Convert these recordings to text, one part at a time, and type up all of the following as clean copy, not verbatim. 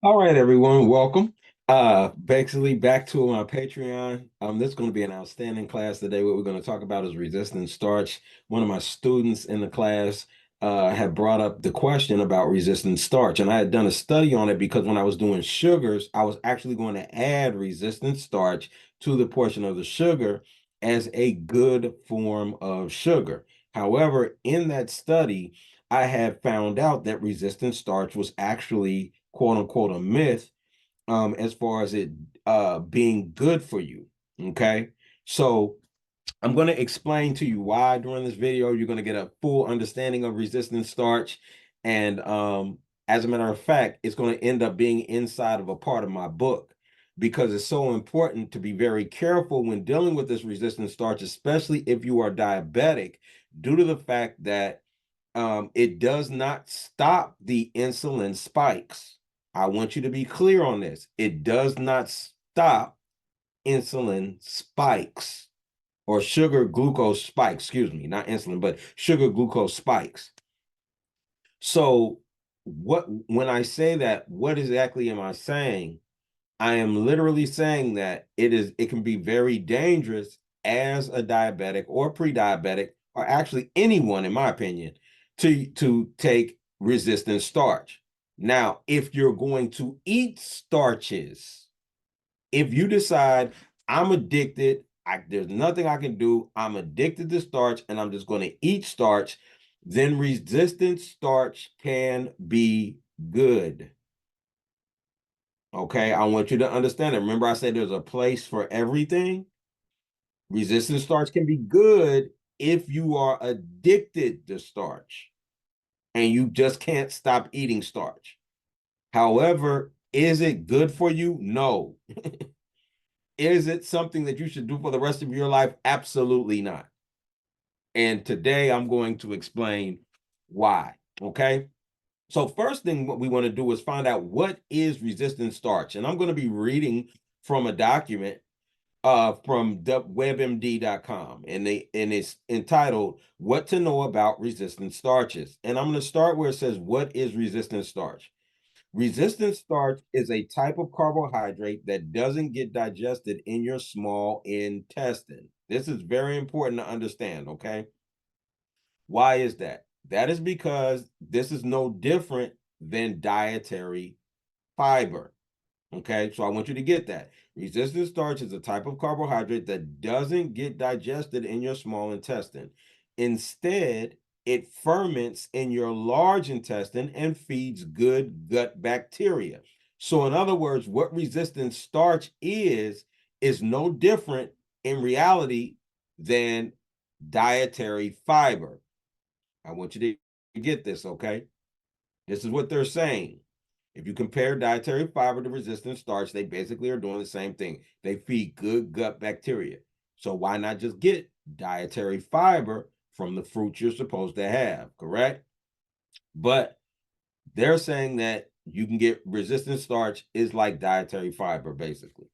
All right, everyone, welcome. Basically back to my Patreon. This is going to be an outstanding class today. What we're going to talk about is resistant starch. One of my students in the class had brought up the question about resistant starch, and I had done a study on it because when I was doing sugars, I was actually going to add resistant starch to the portion of the sugar as a good form of sugar. However, in that study, I had found out that resistant starch was actually quote unquote a myth as far as it being good for you. Okay. So I'm going to explain to you why during this video you're going to get a full understanding of resistant starch. And as a matter of fact, it's going to end up being inside of a part of my book because it's so important to be very careful when dealing with this resistant starch, especially if you are diabetic, due to the fact that it does not stop the insulin spikes. I want you to be clear on this. It does not stop insulin spikes or sugar glucose spikes, excuse me, not insulin, but sugar glucose spikes. So, what when I say that, what exactly am I saying? I am literally saying that it can be very dangerous as a diabetic or pre-diabetic, or actually anyone, in my opinion, to take resistant starch. Now, if you're going to eat starches, if you decide I'm addicted, there's nothing I can do, I'm addicted to starch, and I'm just going to eat starch, then resistant starch can be good. Okay, I want you to understand it. Remember, I said there's a place for everything. Resistant starch can be good if you are addicted to starch and you just can't stop eating starch. However, is it good for you? No. Is it something that you should do for the rest of your life? Absolutely not. And today I'm going to explain why. Okay. So, first thing what we want to do is find out what is resistant starch. And I'm going to be reading from a document from webmd.com, and it's entitled "What to Know About Resistant Starches." And I'm going to start where it says, "What is resistant starch?" Resistant starch is a type of carbohydrate that doesn't get digested in your small intestine. This is very important to understand, okay? Why is that? That is because this is no different than dietary fiber. Okay, so I want you to get that. Resistant starch is a type of carbohydrate that doesn't get digested in your small intestine. Instead, it ferments in your large intestine and feeds good gut bacteria. So, in other words, what resistant starch is no different in reality than dietary fiber. I want you to get this, okay? This is what they're saying. If you compare dietary fiber to resistant starch, they basically are doing the same thing. They feed good gut bacteria. So why not just get dietary fiber from the fruits you're supposed to have, correct? But they're saying that you can get resistant starch is like dietary fiber, basically.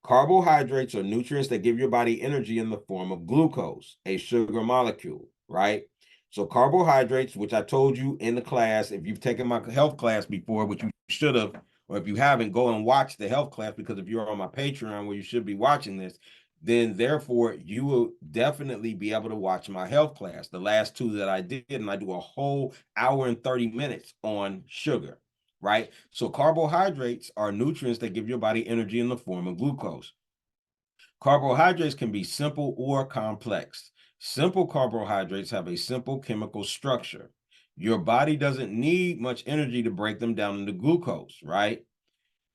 Carbohydrates are nutrients that give your body energy in the form of glucose, a sugar molecule, right? So carbohydrates, which I told you in the class, if you've taken my health class before, which you should have, or if you haven't, go and watch the health class, because if you're on my Patreon where you should be watching this, then therefore you will definitely be able to watch my health class. The last two that I did, and I do a whole hour and 30 minutes on sugar, right? So carbohydrates are nutrients that give your body energy in the form of glucose. Carbohydrates can be simple or complex. Simple carbohydrates have a simple chemical structure. Your body doesn't need much energy to break them down into glucose, right?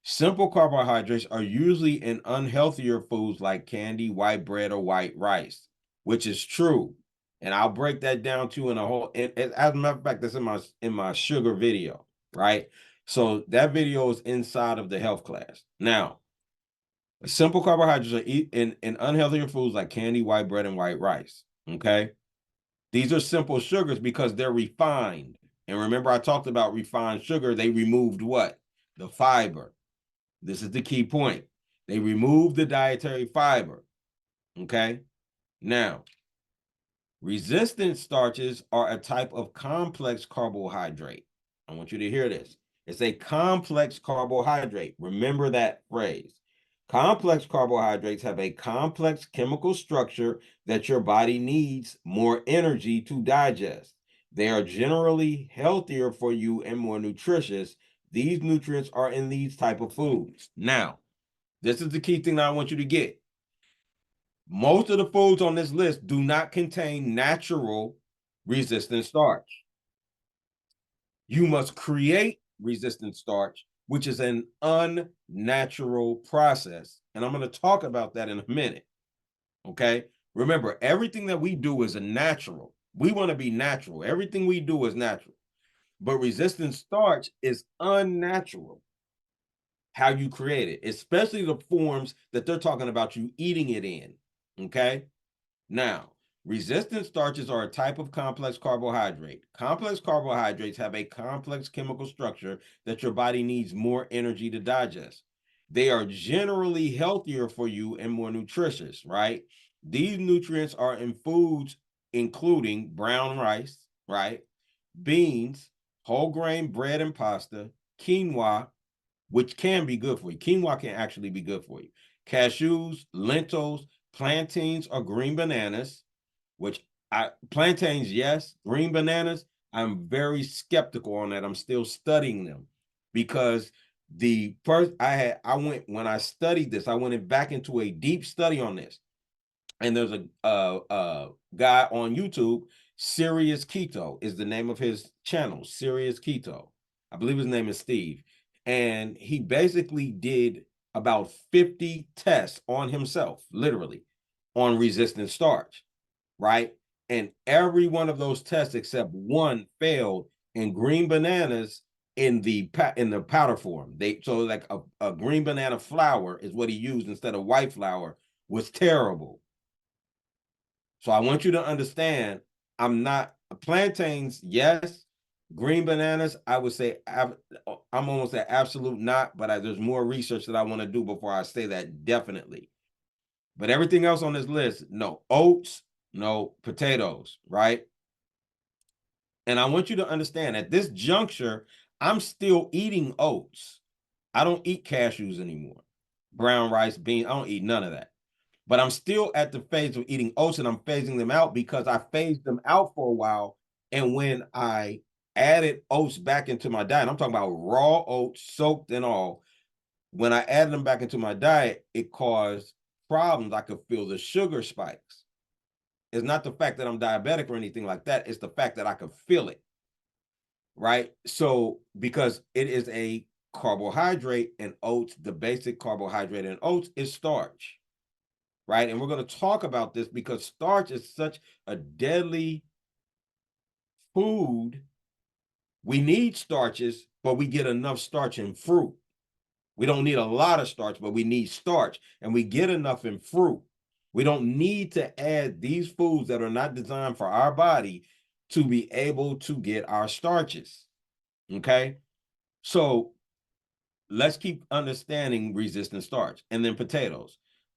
Simple carbohydrates are usually in unhealthier foods like candy, white bread, or white rice, which is true. And I'll break that down too in a whole. As a matter of fact, that's in my sugar video, right? So that video is inside of the health class. Now, simple carbohydrates are in unhealthier foods like candy, white bread, and white rice. Okay, these are simple sugars because they're refined. And remember, I talked about refined sugar. They removed what? The fiber. This is the key point. They removed the dietary fiber. Okay. Now, resistant starches are a type of complex carbohydrate. I want you to hear this. It's a complex carbohydrate. Remember that phrase. Complex carbohydrates have a complex chemical structure that your body needs more energy to digest. They are generally healthier for you and more nutritious. These nutrients are in these type of foods. Now, this is the key thing that I want you to get. Most of the foods on this list do not contain natural resistant starch. You must create resistant starch, which is an unnatural process. And I'm going to talk about that in a minute. Okay. Remember, everything that we do is a natural. We want to be natural. Everything we do is natural. But resistant starch is unnatural. How you create it, especially the forms that they're talking about you eating it in. Okay. Now, resistant starches are a type of complex carbohydrate. Complex carbohydrates have a complex chemical structure that your body needs more energy to digest. They are generally healthier for you and more nutritious, right? These nutrients are in foods including brown rice, right? Beans, whole grain bread and pasta, quinoa, which can be good for you. Quinoa can actually be good for you. Cashews, lentils, plantains, or green bananas, which plantains, yes, green bananas, I'm very skeptical on that. I'm still studying them because the first I went when I studied this, I went back into a deep study on this. And there's a guy on YouTube, Serious Keto is the name of his channel, Serious Keto. I believe his name is Steve. And he basically did about 50 tests on himself, literally, on resistant starch, right? And every one of those tests except one failed in green bananas in the powder form. So like a green banana flour is what he used instead of white flour was terrible. So I want you to understand, I'm not plantains, yes. Green bananas, I would say I'm almost at absolute not, but there's more research that I want to do before I say that definitely. But everything else on this list, no. Oats, no. Potatoes, right? And I want you to understand at this juncture, I'm still eating oats. I don't eat cashews anymore. Brown rice, beans, I don't eat none of that. But I'm still at the phase of eating oats and I'm phasing them out because I phased them out for a while. And when I added oats back into my diet, I'm talking about raw oats, soaked and all. When I added them back into my diet, it caused problems. I could feel the sugar spikes. It's not the fact that I'm diabetic or anything like that. It's the fact that I could feel it. Right. So because it is a carbohydrate and oats, the basic carbohydrate in oats is starch. Right. And we're going to talk about this because starch is such a deadly food. We need starches, but we get enough starch in fruit. We don't need a lot of starch, but we need starch, and we get enough in fruit. We don't need to add these foods that are not designed for our body to be able to get our starches. Okay. So let's keep understanding resistant starch. And then potatoes.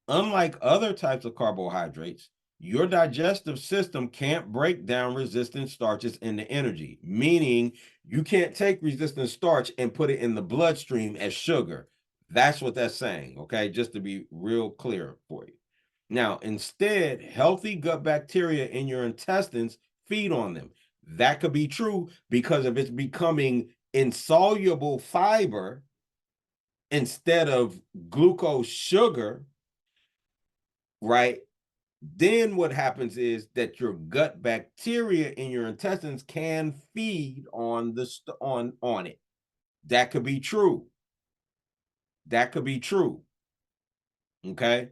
Unlike other types of carbohydrates, your digestive system can't break down resistant starches into energy, meaning you can't take resistant starch and put it in the bloodstream as sugar. That's what that's saying, okay? Just to be real clear for you. Now, instead, healthy gut bacteria in your intestines feed on them. That could be true because if it's becoming insoluble fiber, instead of glucose sugar, right? Then what happens is that your gut bacteria in your intestines can feed on on it. That could be true. That could be true. Okay.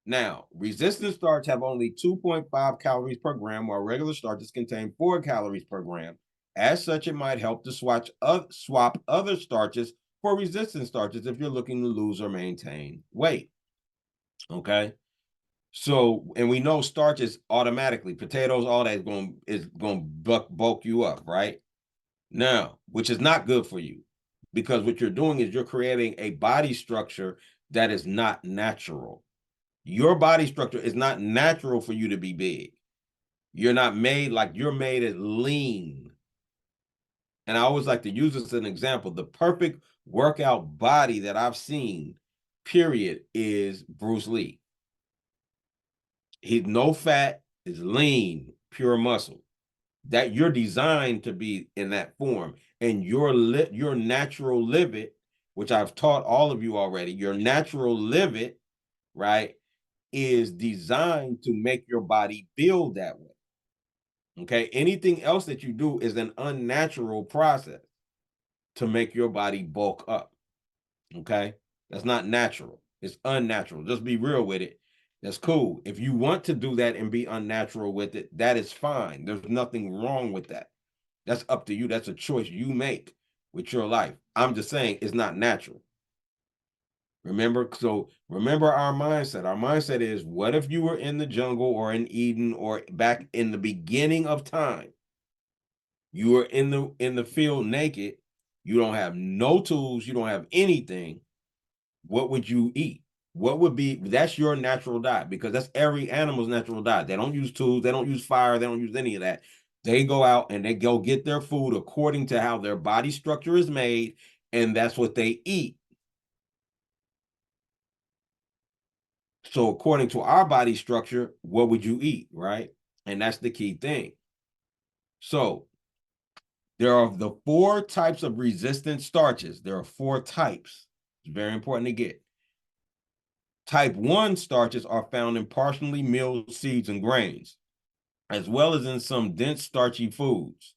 Now, resistant starch have only 2.5 calories per gram, while regular starches contain 4 calories per gram. As such, it might help to swap other starches for resistant starches if you're looking to lose or maintain weight. Okay. So, and we know starch is automatically potatoes, all that is going to bulk you up, right? Now, which is not good for you because what you're doing is you're creating a body structure that is not natural. Your body structure is not natural for you to be big. You're not made like you're made as lean and I always like to use this as an example. The perfect workout body that I've seen, period, is Bruce Lee. He's no fat, is lean, pure muscle. That you're designed to be in that form, and your natural live it, which I've taught all of you already. Your natural live it, right, is designed to make your body feel that way. Okay, anything else that you do is an unnatural process to make your body bulk up. Okay, that's not natural. It's unnatural. Just be real with it. That's cool. If you want to do that and be unnatural with it, that is fine. There's nothing wrong with that. That's up to you. That's a choice you make with your life. I'm just saying it's not natural. Remember, so remember our mindset. Our mindset is, what if you were in the jungle or in Eden or back in the beginning of time? You were in the field naked. You don't have no tools. You don't have anything. What would you eat? What would be, that's your natural diet, because that's every animal's natural diet. They don't use tools, they don't use fire, they don't use any of that. They go out and they go get their food according to how their body structure is made, and that's what they eat. So according to our body structure, what would you eat, right? And that's the key thing. So there are the 4 types of resistant starches. There are 4 types. It's very important to get. Type 1 starches are found in partially milled seeds and grains, as well as in some dense starchy foods.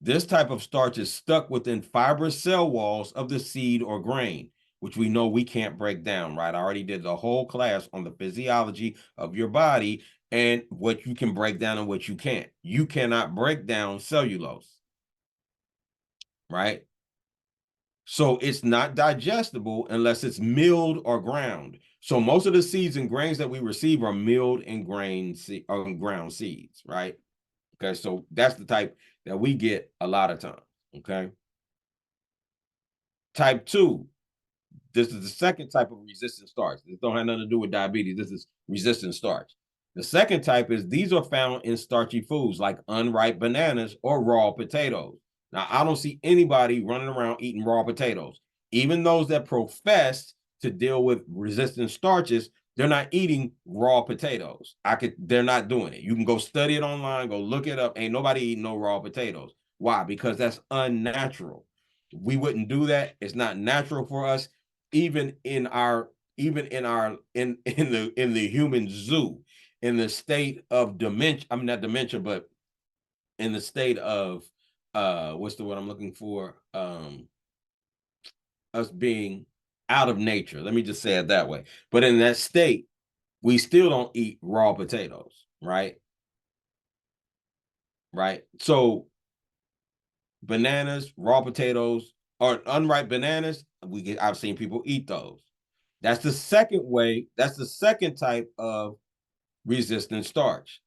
This type of starch is stuck within fibrous cell walls of the seed or grain, which we know we can't break down, right? I already did the whole class on the physiology of your body and what you can break down and what you can't. You cannot break down cellulose, right? So it's not digestible unless it's milled or ground. So most of the seeds and grains that we receive are milled and ground seeds, right? Okay, so that's the type that we get a lot of times. Okay. Type 2, this is the second type of resistant starch. This don't have nothing to do with diabetes. This is resistant starch. The second type is, these are found in starchy foods like unripe bananas or raw potatoes. Now, I don't see anybody running around eating raw potatoes. Even those that profess to deal with resistant starches, they're not eating raw potatoes. They're not doing it. You can go study it online, go look it up. Ain't nobody eating no raw potatoes. Why? Because that's unnatural. We wouldn't do that. It's not natural for us. Even in the human zoo, in the state of dementia, I mean not dementia, but in the state of what's the word I'm looking for? Us being out of nature. Let me just say it that way. But in that state, we still don't eat raw potatoes, right? Right. So bananas, raw potatoes, or unripe bananas, I've seen people eat those. That's the second way. That's the second type of resistant starch.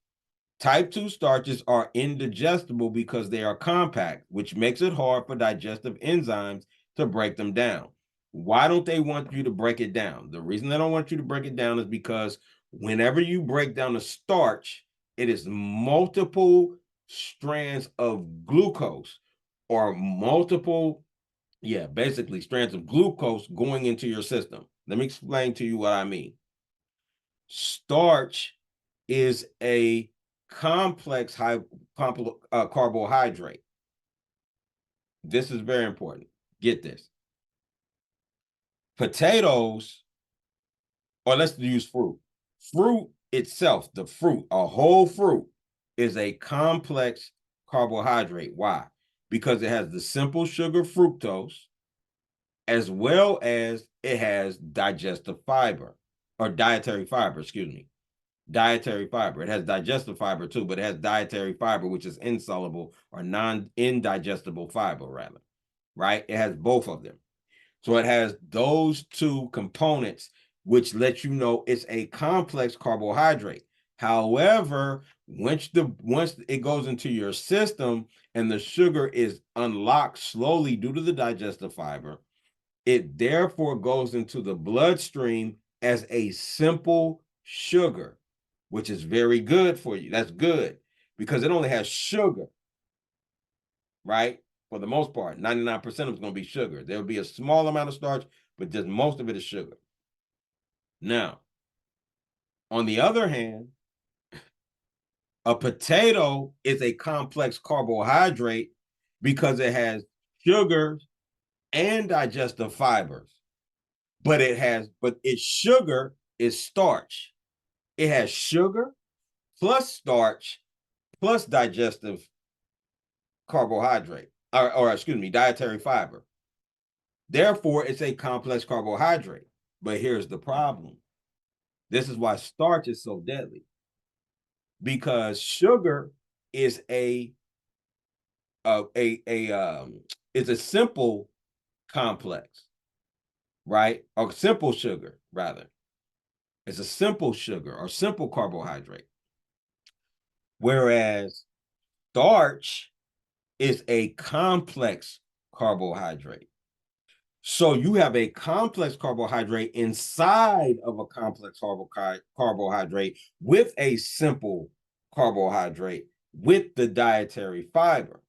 Type 2 starches are indigestible because they are compact, which makes it hard for digestive enzymes to break them down. Why don't they want you to break it down? The reason they don't want you to break it down is because whenever you break down the starch, it is multiple strands of glucose, or multiple, yeah, basically strands of glucose going into your system. Let me explain to you what I mean. Starch is a complex carbohydrate. This is very important. Get this. Potatoes, or let's use fruit. Fruit itself, the fruit, a whole fruit, is a complex carbohydrate. Why? Because it has the simple sugar fructose, as well as it has digestive fiber, or dietary fiber, excuse me. Dietary fiber. It has digestive fiber too, but it has dietary fiber, which is insoluble or indigestible fiber, rather, right? It has both of them. So it has those 2 components, which let you know it's a complex carbohydrate. However, once it goes into your system and the sugar is unlocked slowly due to the digestive fiber, it therefore goes into the bloodstream as a simple sugar, which is very good for you. That's good because it only has sugar, right? for the most part. 99% of it's going to be sugar. There'll be a small amount of starch, but just most of it is sugar. Now, on the other hand, a potato is a complex carbohydrate because it has sugar and digestive fibers. But its sugar is starch. It has sugar plus starch plus digestive carbohydrate, or excuse me, dietary fiber. Therefore, it's a complex carbohydrate. But here's the problem. This is why starch is so deadly. Because sugar is it's a simple complex, right? Or simple sugar, rather. It's a simple sugar or simple carbohydrate. Whereas starch is a complex carbohydrate. So you have a complex carbohydrate inside of a complex carbohydrate with a simple carbohydrate with the dietary fiber.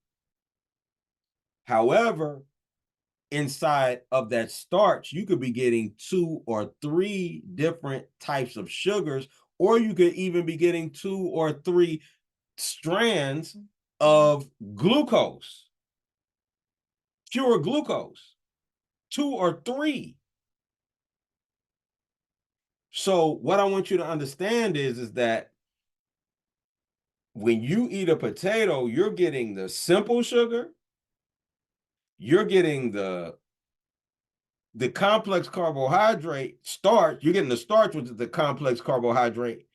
However, inside of that starch, you could be getting 2 or 3 different types of sugars, or you could even be getting 2 or 3 strands of glucose, pure glucose, 2 or 3. So what I want you to understand is that when you eat a potato, you're getting the simple sugar, you're getting the complex carbohydrate starch, you're getting the starch, which is the complex carbohydrate,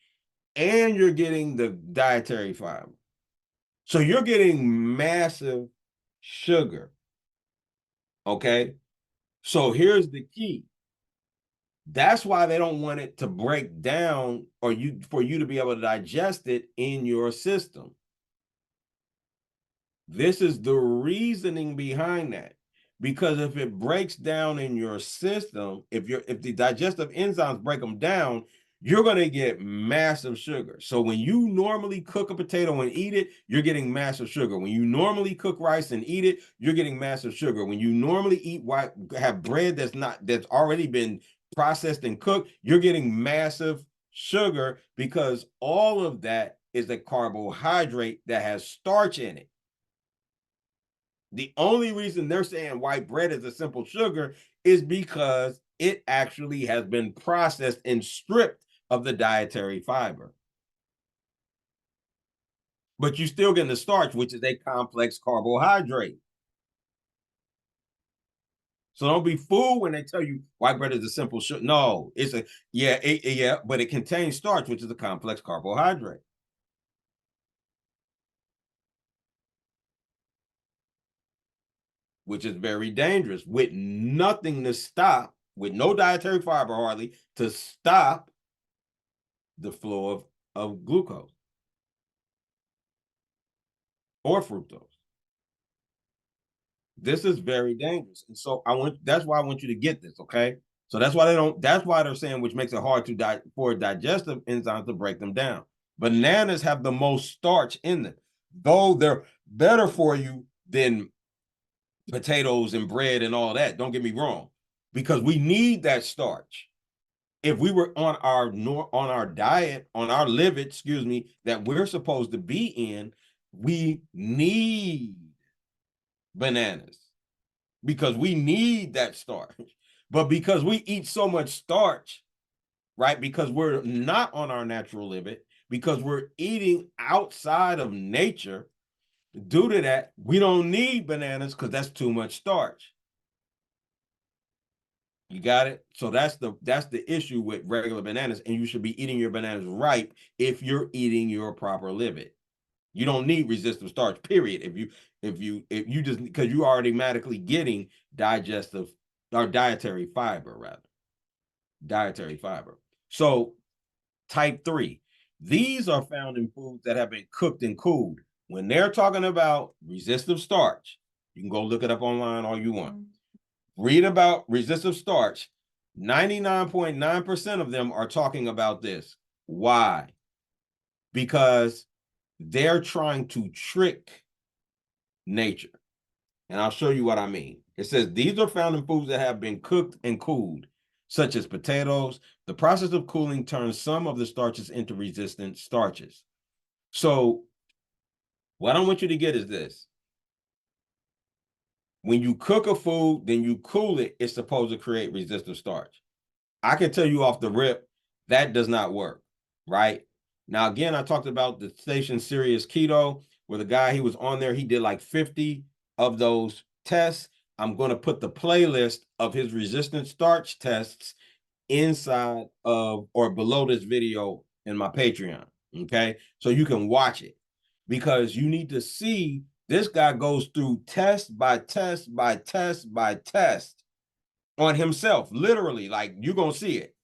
and you're getting the dietary fiber. So you're getting massive sugar. Okay. So here's the key. That's why they don't want it to break down for you to be able to digest it in your system. This is the reasoning behind that. Because if it breaks down in your system, if the digestive enzymes break them down, you're going to get massive sugar. So when you normally cook a potato and eat it, you're getting massive sugar. When you normally cook rice and eat it, you're getting massive sugar. When you normally have bread that's already been processed and cooked, you're getting massive sugar because all of that is a carbohydrate that has starch in it. The only reason they're saying white bread is a simple sugar is because it actually has been processed and stripped of the dietary fiber. But you still get the starch, which is a complex carbohydrate. So don't be fooled when they tell you white bread is a simple sugar. No, it's but it contains starch, which is a complex carbohydrate. Which is very dangerous with nothing to stop, with no dietary fiber hardly to stop the flow of glucose or fructose. This is very dangerous. And so that's why I want you to get this, okay? So that's why they're saying, which makes it hard for digestive enzymes to break them down. Bananas have the most starch in them, though they're better for you than potatoes and bread and all that. Don't get me wrong, because we need that starch. If we were on our diet, on our livet, excuse me, that we're supposed to be in, we need bananas because we need that starch. But because we eat so much starch, right? Because we're not on our natural livet, because we're eating outside of nature, due to that, we don't need bananas because that's too much starch. You got it? So that's the issue with regular bananas, and you should be eating your bananas ripe if you're eating your proper livet. You don't need resistant starch, period. If you just because you're automatically getting digestive or dietary fiber, rather. Dietary fiber. So type 3. These are found in foods that have been cooked and cooled. When they're talking about resistant starch, you can go look it up online all you want. Read about resistant starch. 99.9% of them are talking about this. Why? Because they're trying to trick nature. and I'll show you what I mean. It says these are found in foods that have been cooked and cooled, such as potatoes. The process of cooling turns some of the starches into resistant starches. So what I want you to get is this. When you cook a food, then you cool it, it's supposed to create resistant starch. I can tell you off the rip, that does not work, right? Now, again, I talked about the station Serious Keto, where the guy, he was on there, he did like 50 of those tests. I'm going to put the playlist of his resistant starch tests inside of or below this video in my Patreon, okay? So you can watch it, because you need to see this guy goes through test by test by test by test on himself, literally, like you're going to see it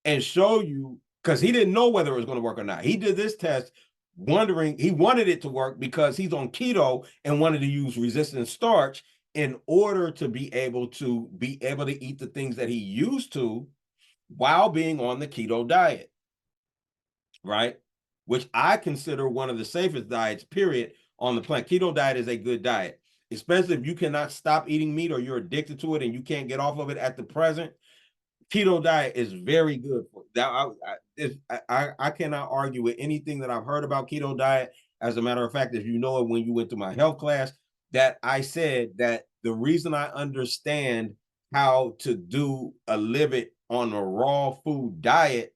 and show you, because he didn't know whether it was going to work or not. He did this test wondering, he wanted it to work because he's on keto and wanted to use resistant starch in order to be able to eat the things that he used to while being on the keto diet, right? Which I consider one of the safest diets, period, on the planet. Keto diet is a good diet, especially if you cannot stop eating meat or you're addicted to it and you can't get off of it at the present. Keto diet is very good for that. I cannot argue with anything that I've heard about keto diet. As a matter of fact, if you know it, when you went to my health class, that I said that the reason I understand how to live it on a raw food diet,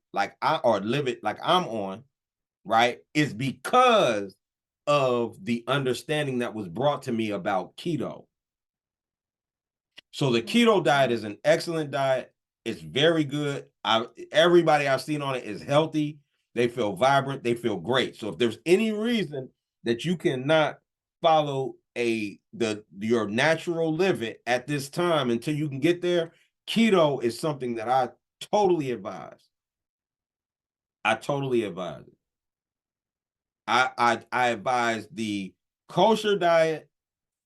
or live it like I'm on, right, is because of the understanding that was brought to me about keto. So the keto diet is an excellent diet. It's very good. Everybody I've seen on it is healthy. They feel vibrant. They feel great. So if there's any reason that you cannot follow your natural living at this time until you can get there, keto is something that I totally advise. I totally advise it. I advise the kosher diet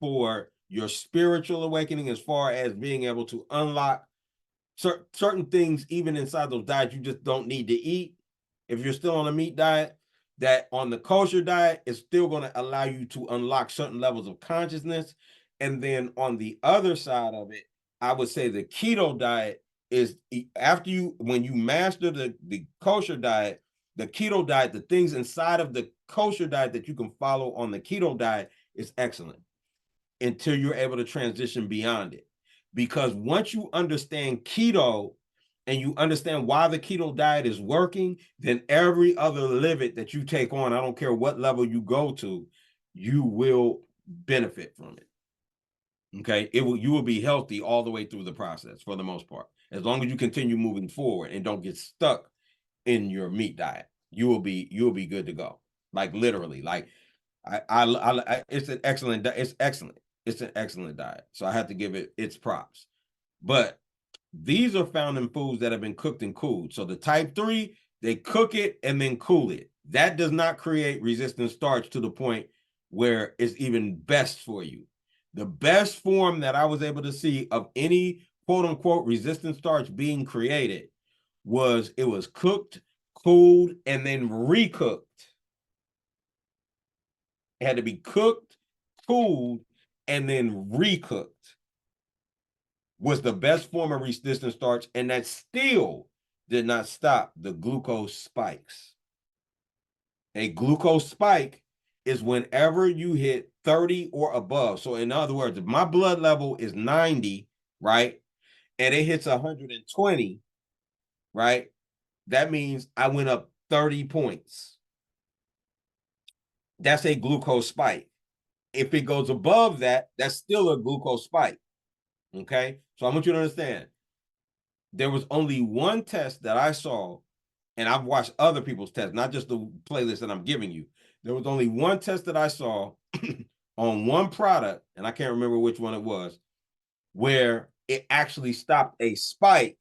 for your spiritual awakening, as far as being able to unlock certain things, even inside those diets, you just don't need to eat. If you're still on a meat diet, that on the kosher diet is still going to allow you to unlock certain levels of consciousness. And then on the other side of it, I would say the keto diet is, when you master the kosher diet, the keto diet, the things inside of the kosher diet that you can follow on the keto diet is excellent until you're able to transition beyond it. Because once you understand keto and you understand why the keto diet is working, then every other living that you take on, I don't care what level you go to, you will benefit from it. Okay, you will be healthy all the way through the process for the most part, as long as you continue moving forward and don't get stuck in your meat diet. You will be good to go. Like literally, like it's an excellent. It's excellent. It's an excellent diet. So I have to give it its props. But these are found in foods that have been cooked and cooled. So the type 3, they cook it and then cool it. That does not create resistant starch to the point where it's even best for you. The best form that I was able to see of any quote unquote resistant starch being created was it was cooked, cooled, and then recooked. It had to be cooked, cooled, and then recooked. Was the best form of resistant starch, and that still did not stop the glucose spikes. A glucose spike is whenever you hit 30 or above. So in other words, if my blood level is 90, right, and it hits 120, right, that means I went up 30 points. That's a glucose spike. If it goes above that, that's still a glucose spike. Okay, so I want you to understand, there was only one test that I saw, and I've watched other people's tests, not just the playlist that I'm giving you. There was only one test that I saw on one product, and I can't remember which one it was, where it actually stopped a spike,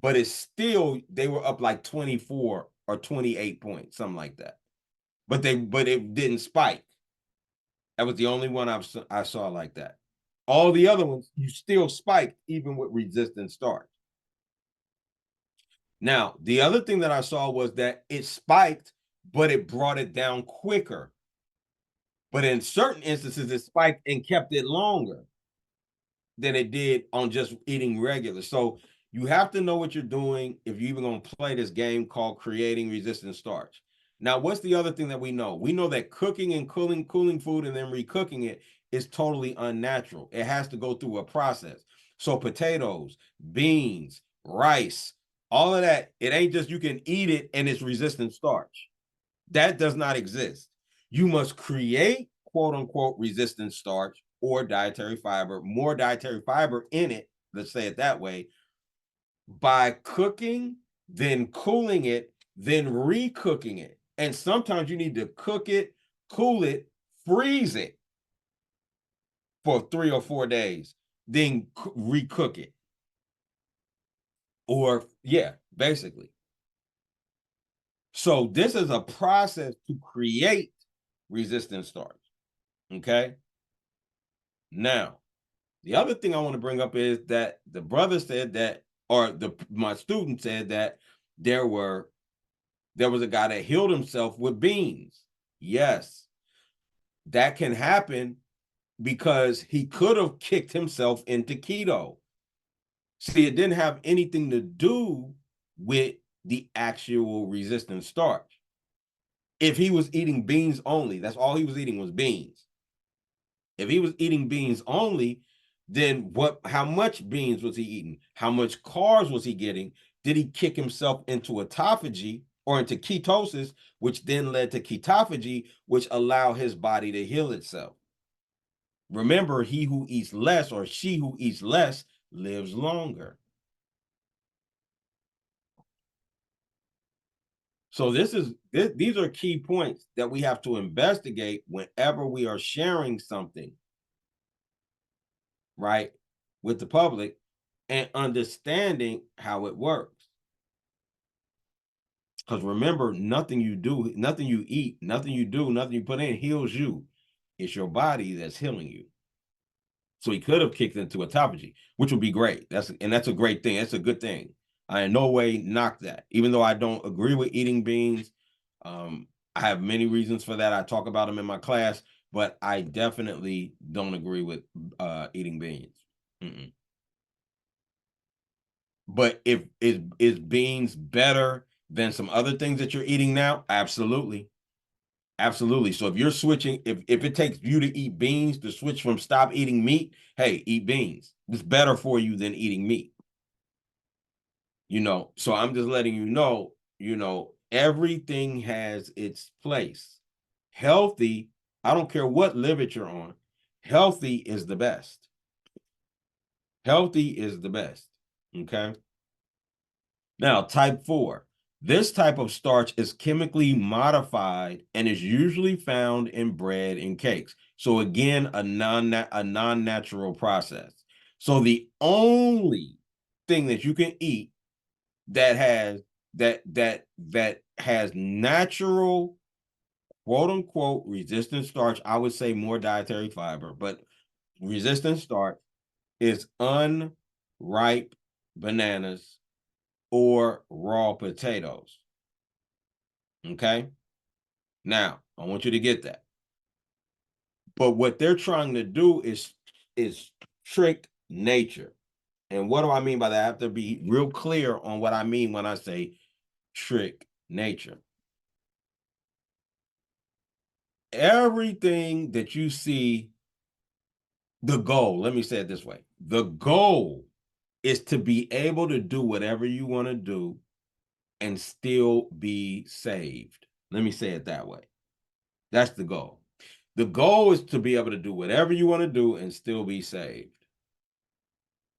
but it's still, they were up like 24 or 28 points, something like that. But it didn't spike. That was the only one I saw like that. All the other ones, you still spiked even with resistant starch. Now, the other thing that I saw was that it spiked, but it brought it down quicker. But in certain instances, it spiked and kept it longer than it did on just eating regular. So you have to know what you're doing if you're even going to play this game called creating resistant starch. Now, what's the other thing that we know? We know that cooking and cooling food and then recooking it is totally unnatural. It has to go through a process. So potatoes, beans, rice, all of that, it ain't just you can eat it and it's resistant starch. That does not exist. You must create quote unquote resistant starch or dietary fiber, more dietary fiber in it, let's say it that way, by cooking, then cooling it, then recooking it. And sometimes you need to cook it, cool it, freeze it for 3 or 4 days, then recook it. Or, yeah, basically. So this is a process to create resistant starch. Okay. Now, the other thing I want to bring up is that the brother said that, or my student said that there was a guy that healed himself with beans. Yes, that can happen because he could have kicked himself into keto. See, it didn't have anything to do with the actual resistant starch. If he was eating beans only, that's all he was eating was beans. If he was eating beans only, then how much beans was he eating? How much carbs was he getting? Did he kick himself into autophagy or into ketosis, which then led to ketophagy, which allowed his body to heal itself? Remember, he who eats less or she who eats less lives longer. So these are key points that we have to investigate whenever we are sharing something, right, with the public and understanding how it works. Because remember, nothing you do, nothing you eat, nothing you do, nothing you put in heals you. It's your body that's healing you. So he could have kicked into autophagy, which would be great. That's a great thing. That's a good thing. I in no way knock that. Even though I don't agree with eating beans, I have many reasons for that. I talk about them in my class, but I definitely don't agree with eating beans. Mm-mm. But if is beans better than some other things that you're eating now? Absolutely. Absolutely. So if you're switching, if it takes you to eat beans to switch from stop eating meat, hey, eat beans. It's better for you than eating meat. So I'm just letting everything has its place. Healthy, I don't care what limit you're on, healthy is the best. Healthy is the best. Okay. Now, type 4. This type of starch is chemically modified and is usually found in bread and cakes. So again, a non-natural process. So the only thing that you can eat that has that has natural quote unquote resistant starch, I would say more dietary fiber, but resistant starch is unripe bananas or raw potatoes. Okay. Now, I want you to get that. But what they're trying to do is trick nature. And what do I mean by that? I have to be real clear on what I mean when I say trick nature. Everything that you see, the goal, let me say it this way. The goal is to be able to do whatever you want to do and still be saved. Let me say it that way. That's the goal. The goal is to be able to do whatever you want to do and still be saved,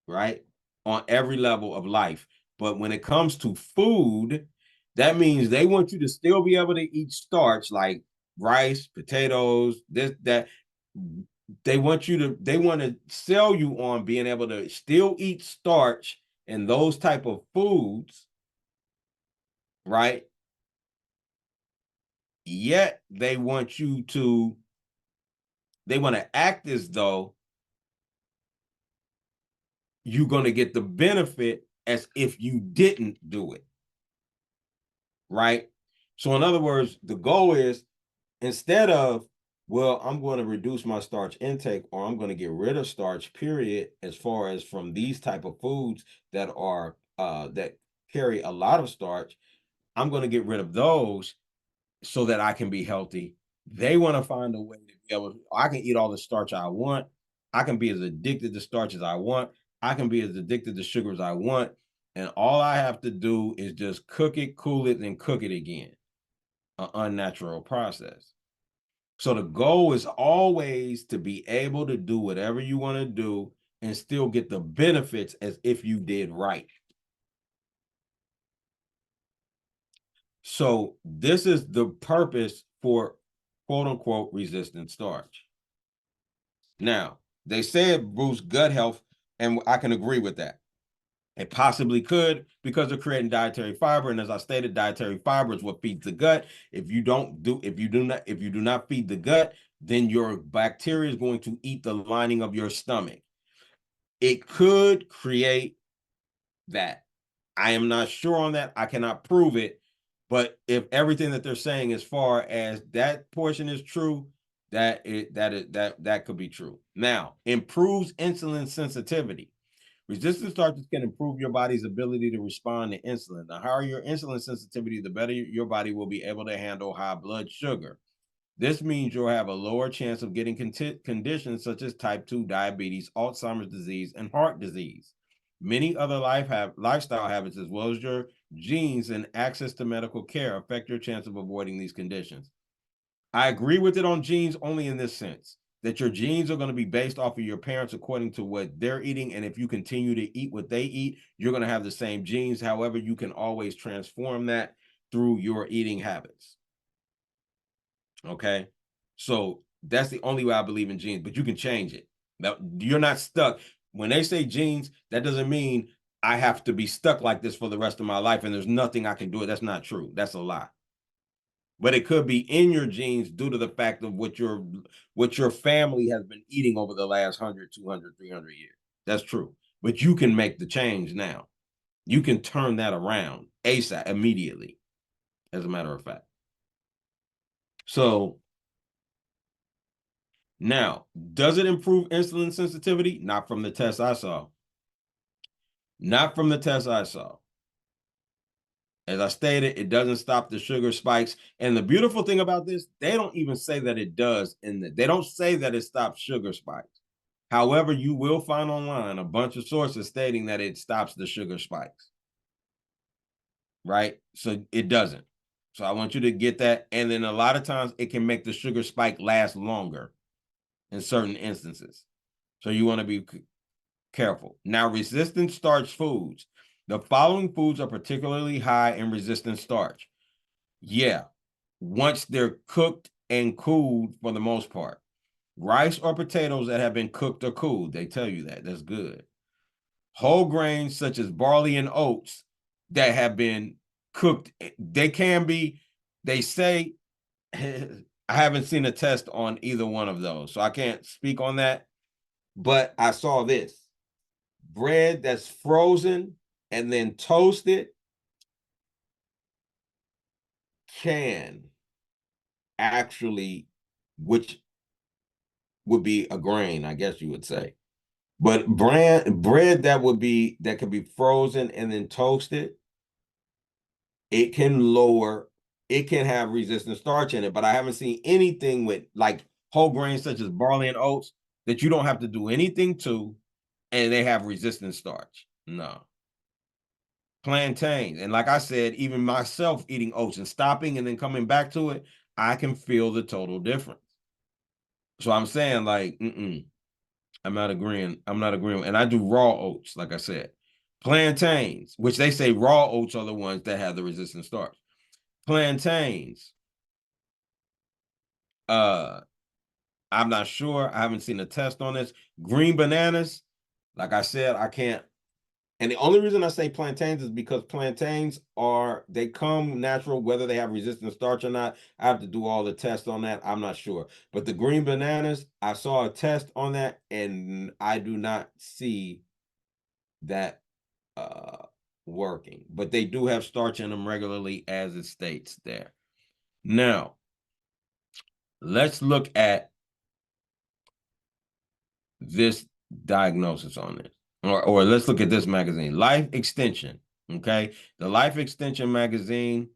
right? On every level of life. But when it comes to food, that means they want you to still be able to eat starch like rice, potatoes, this, that. They want to sell you on being able to still eat starch and those type of foods, right? Yet they want to act as though you're going to get the benefit as if you didn't do it, right? So in other words, the goal is instead of well, I'm going to reduce my starch intake, or I'm going to get rid of starch, period, as far as from these type of foods that are that carry a lot of starch. I'm going to get rid of those so that I can be healthy. They want to find a way to be able to, I can eat all the starch I want. I can be as addicted to starch as I want. I can be as addicted to sugar as I want. And all I have to do is just cook it, cool it, and cook it again. An unnatural process. So the goal is always to be able to do whatever you want to do and still get the benefits as if you did right. So this is the purpose for quote unquote resistant starch. Now, they say it boosts gut health, and I can agree with that. It possibly could because they're creating dietary fiber. And as I stated, dietary fiber is what feeds the gut. If you do not feed the gut, then your bacteria is going to eat the lining of your stomach. It could create that. I am not sure on that. I cannot prove it. But if everything that they're saying as far as that portion is true, that could be true. Now, improves insulin sensitivity. Resistant starches can improve your body's ability to respond to insulin. The higher your insulin sensitivity, the better your body will be able to handle high blood sugar. This means you'll have a lower chance of getting conditions such as type 2 diabetes, Alzheimer's disease, and heart disease. Many other lifestyle habits, as well as your genes and access to medical care, affect your chance of avoiding these conditions. I agree with it on genes only in this sense that your genes are going to be based off of your parents according to what they're eating. And if you continue to eat what they eat, you're going to have the same genes. However, you can always transform that through your eating habits. Okay. So that's the only way I believe in genes, but you can change it. Now, you're not stuck. When they say genes, that doesn't mean I have to be stuck like this for the rest of my life and there's nothing I can do. That's not true. That's a lie. But it could be in your genes due to the fact of what your family has been eating over the last 100, 200, 300 years. That's true. But you can make the change now. You can turn that around ASAP immediately, as a matter of fact. So now, does it improve insulin sensitivity? Not from the tests I saw. Not from the tests I saw. As I stated, it doesn't stop the sugar spikes. And the beautiful thing about this, they don't even say that it does. They don't say that it stops sugar spikes. However, you will find online a bunch of sources stating that it stops the sugar spikes. Right? So it doesn't. So I want you to get that. And then a lot of times it can make the sugar spike last longer in certain instances. So you want to be careful. Now, resistant starch foods. The following foods are particularly high in resistant starch. Yeah, once they're cooked and cooled for the most part. Rice or potatoes that have been cooked or cooled. They tell you that. That's good. Whole grains such as barley and oats that have been cooked. They can be, they say, I haven't seen a test on either one of those, so I can't speak on that. But I saw this bread that's frozen and then toasted can actually, which would be a grain, I guess you would say. But bread that could be frozen and then toasted, it can lower, it can have resistant starch in it. But I haven't seen anything with like whole grains such as barley and oats that you don't have to do anything to, and they have resistant starch. No. Plantains. And like I said, even myself eating oats and stopping and then coming back to it, I can feel the total difference. So I'm saying like, I'm not agreeing. I'm not agreeing. And I do raw oats, like I said. Plantains, which they say raw oats are the ones that have the resistant starch. Plantains. Uh, I'm not sure. I haven't seen a test on this. Green bananas, like I said, I can't. And the only reason I say plantains is because plantains they come natural, whether they have resistant starch or not. I have to do all the tests on that. I'm not sure. But the green bananas, I saw a test on that, and I do not see that working. But they do have starch in them regularly, as it states there. Now, let's look at this diagnosis on this, or let's look at this magazine, Life Extension. Okay, the Life Extension magazine,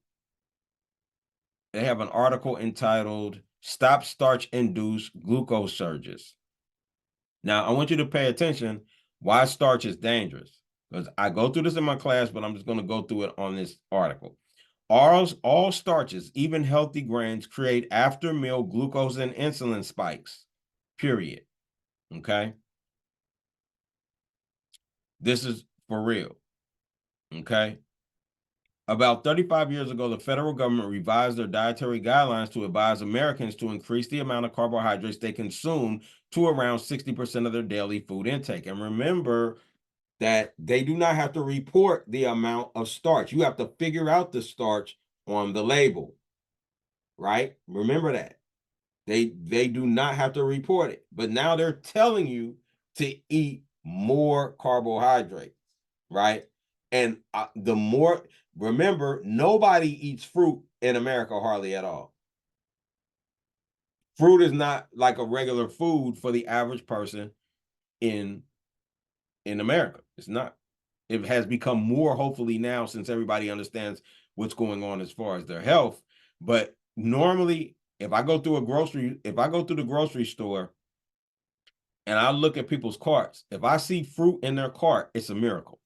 they have an article entitled "Stop Starch-Induced Glucose Surges." Now, I want you to pay attention why starch is dangerous, because I go through this in my class, but I'm just going to go through it on this article. All starches, even healthy grains, create after meal glucose and insulin spikes, period. Okay. This is for real. Okay. About 35 years ago, the federal government revised their dietary guidelines to advise Americans to increase the amount of carbohydrates they consume to around 60% of their daily food intake. And remember that they do not have to report the amount of starch. You have to figure out the starch on the label, right? Remember that. They do not have to report it. But now they're telling you to eat more carbohydrates, right? And the more, remember, nobody eats fruit in America hardly at all. Fruit is not like a regular food for the average person in America. It's not. It has become more, hopefully, now, since everybody understands what's going on as far as their health. But normally, if I go through the grocery store and I look at people's carts, if I see fruit in their cart, it's a miracle.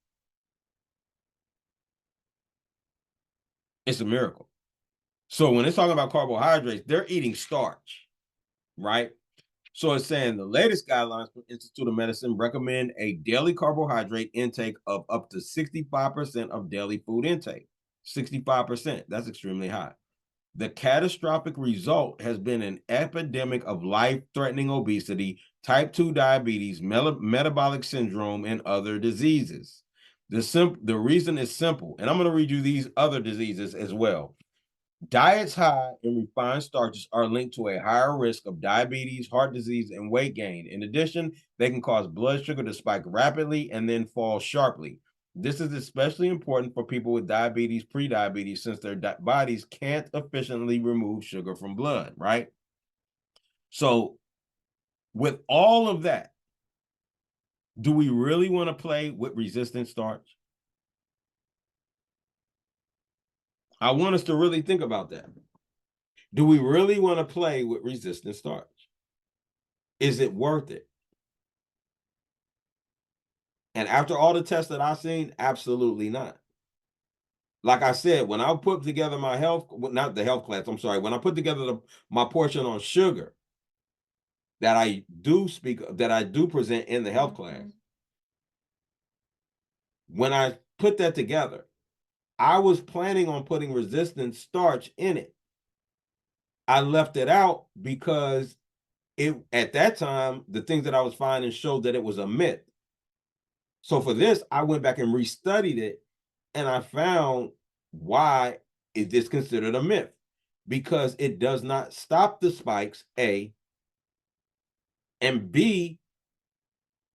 It's a miracle. So when it's talking about carbohydrates, they're eating starch, right? So it's saying the latest guidelines from Institute of Medicine recommend a daily carbohydrate intake of up to 65% of daily food intake. 65%. That's extremely high. The catastrophic result has been an epidemic of life-threatening obesity, type 2 diabetes, metabolic syndrome, and other diseases. The reason is simple, and I'm going to read you these other diseases as well. Diets high in refined starches are linked to a higher risk of diabetes, heart disease, and weight gain. In addition, they can cause blood sugar to spike rapidly and then fall sharply. This is especially important for people with diabetes, prediabetes, since their bodies can't efficiently remove sugar from blood, right? So, with all of that, do we really want to play with resistant starch? I want us to really think about that. Do we really want to play with resistant starch? Is it worth it? And after all the tests that I've seen, absolutely not. Like I said, when I put together my not the health class, I'm sorry, when I put together my portion on sugar that I do present in the health class, when I put that together, I was planning on putting resistant starch in it. I left it out because at that time, the things that I was finding showed that it was a myth. So for this, I went back and restudied it, and I found why it is considered a myth, because it does not stop the spikes, A, and B,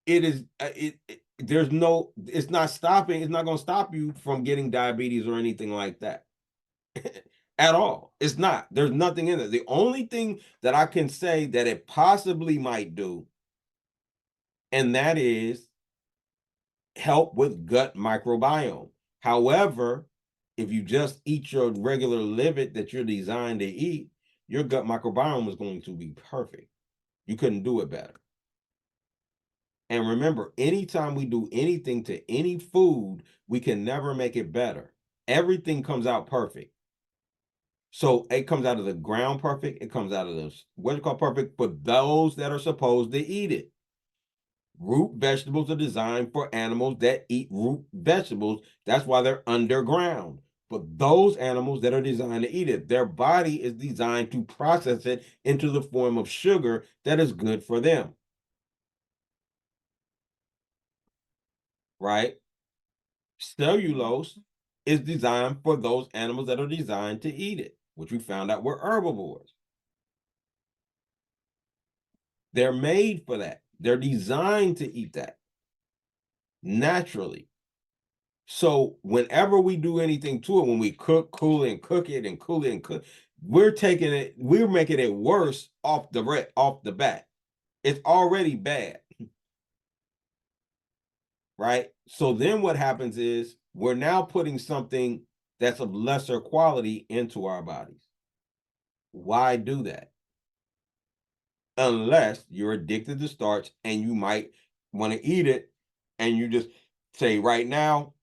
it is there's no, it's not stopping, it's not going to stop you from getting diabetes or anything like that at all. It's not. There's nothing in it. The only thing that I can say that it possibly might do, and that is help with gut microbiome. However, if you just eat your regular livid that you're designed to eat, your gut microbiome is going to be perfect. You couldn't do it better. And remember, anytime we do anything to any food, we can never make it better. Everything comes out perfect. So it comes out of the ground perfect. It comes out of those, what's called perfect for those that are supposed to eat it. Root vegetables are designed for animals that eat root vegetables. That's why they're underground. But those animals that are designed to eat it, their body is designed to process it into the form of sugar that is good for them. Right? Cellulose is designed for those animals that are designed to eat it, which we found out were herbivores. They're made for that. They're designed to eat that naturally. So whenever we do anything to it, when we cook, cool it, and cook it, and cool it, and cook, we're making it worse off the bat. It's already bad, right? So then what happens is we're now putting something that's of lesser quality into our bodies. Why do that? Unless you're addicted to starch and you might want to eat it and you just say, right now,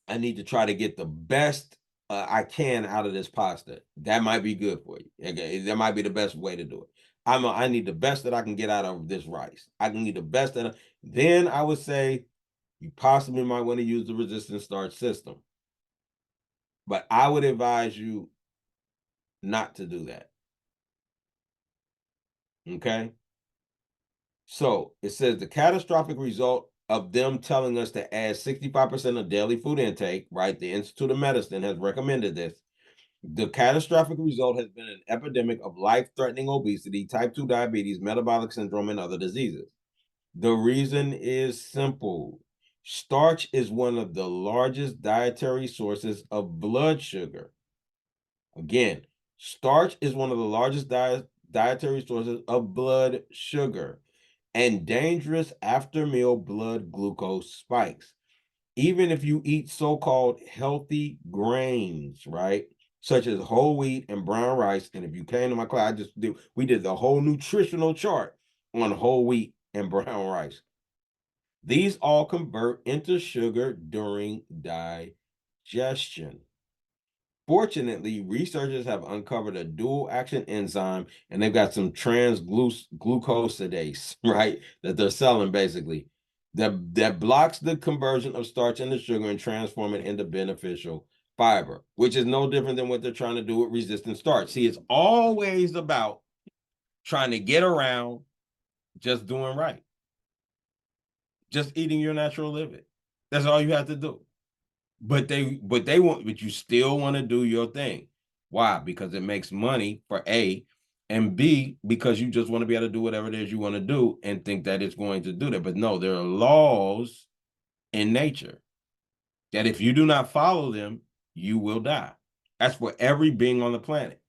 I need to try to get the best I can out of this pasta. That might be good for you. Okay, that might be the best way to do it. I need the best that I can get out of this rice. I can need the best then I would say you possibly might want to use the resistant starch system. But I would advise you not to do that. Okay. So it says the catastrophic result of them telling us to add 65% of daily food intake, right? The Institute of Medicine has recommended this. The catastrophic result has been an epidemic of life-threatening obesity, type 2 diabetes, metabolic syndrome, and other diseases. The reason is simple. Starch is one of the largest dietary sources of blood sugar. Again, starch is one of the largest dietary sources of blood sugar and dangerous after meal blood glucose spikes. Even if you eat so-called healthy grains, right? Such as whole wheat and brown rice. And if you came to my class, we did the whole nutritional chart on whole wheat and brown rice. These all convert into sugar during digestion. Fortunately, researchers have uncovered a dual action enzyme and they've got some transglucosidase, right? That they're selling basically that blocks the conversion of starch into sugar and transform it into beneficial fiber, which is no different than what they're trying to do with resistant starch. See, it's always about trying to get around just doing right, just eating your natural living. That's all you have to do. But you still want to do your thing. Why? Because it makes money for A, and B, because you just want to be able to do whatever it is you want to do and think that it's going to do that. But no, there are laws in nature that if you do not follow them, you will die. That's for every being on the planet.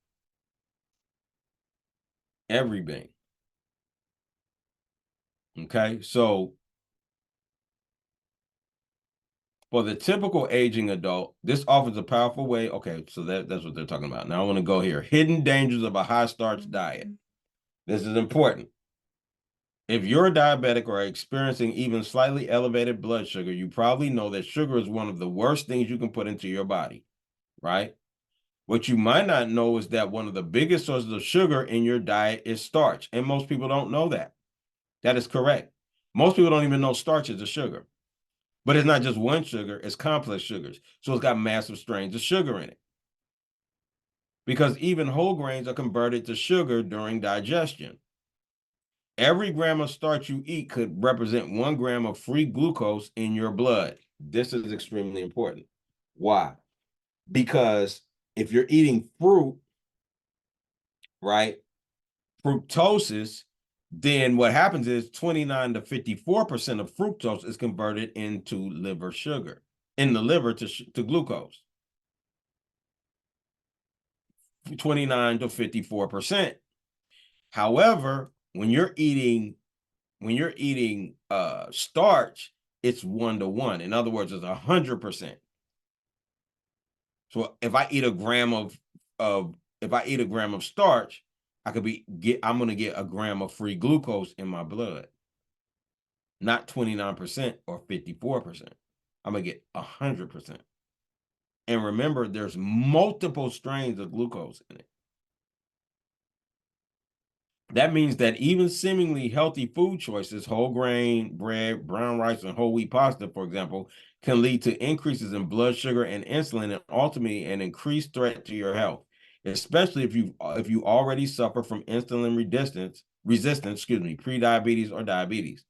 Every being. Okay. So for the typical aging adult, this offers a powerful way. Okay, so that's what they're talking about. Now I want to go here. Hidden dangers of a high starch diet. This is important. If you're diabetic or experiencing even slightly elevated blood sugar, you probably know that sugar is one of the worst things you can put into your body, right? What you might not know is that one of the biggest sources of sugar in your diet is starch, and most people don't know that. That is correct. Most people don't even know starch is a sugar, but it's not just one sugar, it's complex sugars. So it's got massive strains of sugar in it because even whole grains are converted to sugar during digestion. Every gram of starch you eat could represent 1 gram of free glucose in your blood. This is extremely important. Why? Because if you're eating fruit, right, fructosis, then what happens is 29 to 54% of fructose is converted into liver sugar, in the liver to glucose. 29 to 54%. However, when you're eating starch, it's 1-to-1. In other words, it's 100%. So if I eat a gram of starch, I'm gonna get a gram of free glucose in my blood, not 29% or 54%. I'm gonna get 100%. And remember, there's multiple strains of glucose in it. That means that even seemingly healthy food choices, whole grain, bread, brown rice, and whole wheat pasta, for example, can lead to increases in blood sugar and insulin and ultimately an increased threat to your health, especially if you already suffer from insulin resistance, pre-diabetes or diabetes.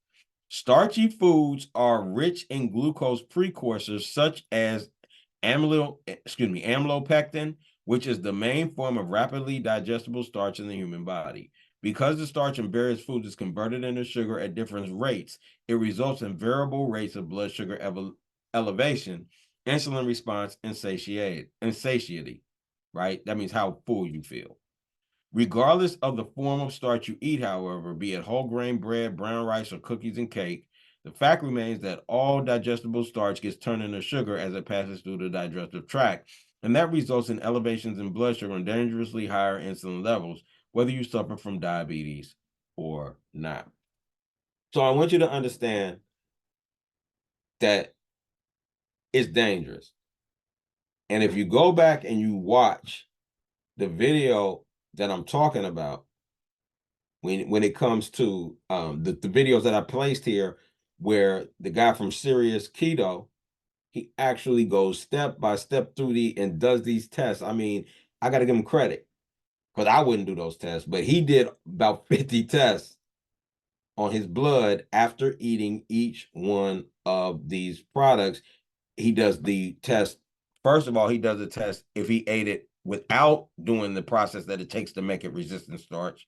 Starchy foods are rich in glucose precursors such as amylopectin, which is the main form of rapidly digestible starch in the human body. Because the starch in various foods is converted into sugar at different rates, it results in variable rates of blood sugar elevation, insulin response, and satiety. right? That means how full you feel. Regardless of the form of starch you eat, however, be it whole grain bread, brown rice, or cookies and cake, the fact remains that all digestible starch gets turned into sugar as it passes through the digestive tract, and that results in elevations in blood sugar and dangerously higher insulin levels, whether you suffer from diabetes or not. So I want you to understand that it's dangerous. And if you go back and you watch the video that I'm talking about, when it comes to the videos that I placed here, where the guy from Serious Keto, he actually goes step by step through and does these tests. I mean, I got to give him credit because I wouldn't do those tests, but he did about 50 tests on his blood after eating each one of these products. He does the test. First of all, he does a test if he ate it without doing the process that it takes to make it resistant starch.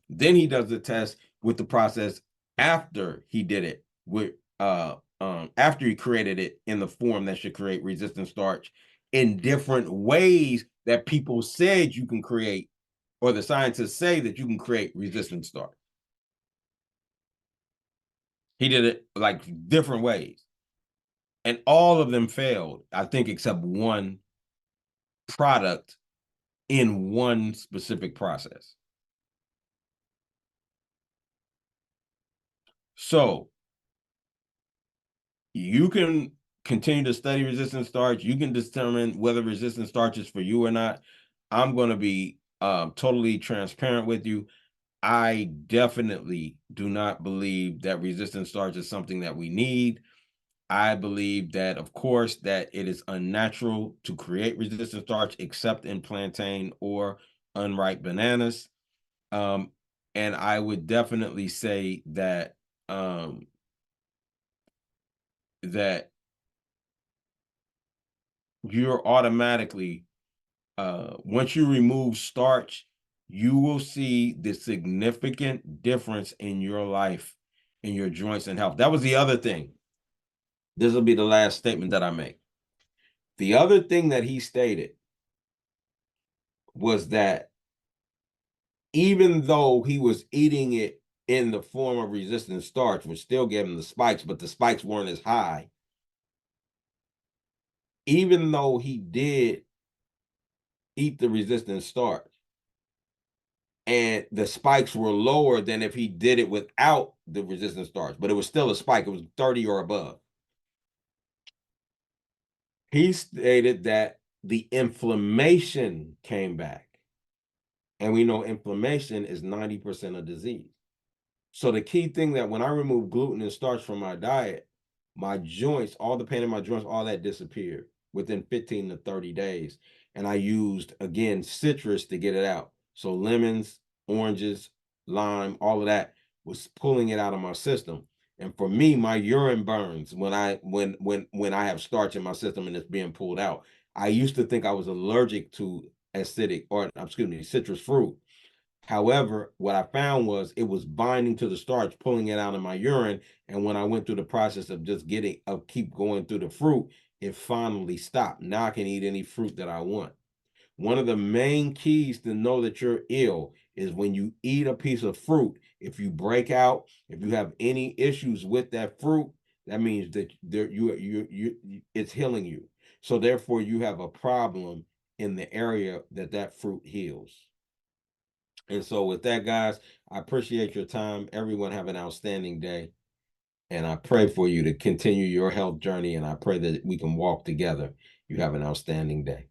Then he does the test with the process after he did it with after he created it in the form that should create resistant starch in different ways that people said you can create, or the scientists say that you can create resistant starch. He did it like different ways. And all of them failed, I think, except one product in one specific process. So you can continue to study resistant starch. You can determine whether resistant starch is for you or not. I'm going to be totally transparent with you. I definitely do not believe that resistant starch is something that we need. I believe that, of course, that it is unnatural to create resistant starch except in plantain or unripe bananas. Um, and I would definitely say that that you're automatically once you remove starch, you will see the significant difference in your life, in your joints and health. That was the other thing. This will be the last statement that I make. The other thing that he stated was that even though he was eating it in the form of resistant starch, which still gave him the spikes, but the spikes weren't as high. Even though he did eat the resistant starch, and the spikes were lower than if he did it without the resistant starch, but it was still a spike. It was 30 or above. He stated that the inflammation came back. And we know inflammation is 90% of disease. So the key thing that when I remove gluten and starch from my diet, my joints, all the pain in my joints, all that disappeared within 15 to 30 days. And I used, again, citrus to get it out. So lemons, oranges, lime, all of that was pulling it out of my system. And for me, my urine burns when I have starch in my system and it's being pulled out. I used to think I was allergic to acidic, or excuse me, citrus fruit. However, what I found was it was binding to the starch, pulling it out of my urine. And when I went through the process of just keep going through the fruit, it finally stopped. Now I can eat any fruit that I want. One of the main keys to know that you're ill is when you eat a piece of fruit. If you break out, if you have any issues with that fruit, that means that it's healing you. So therefore, you have a problem in the area that fruit heals. And so with that, guys, I appreciate your time. Everyone have an outstanding day. And I pray for you to continue your health journey. And I pray that we can walk together. You have an outstanding day.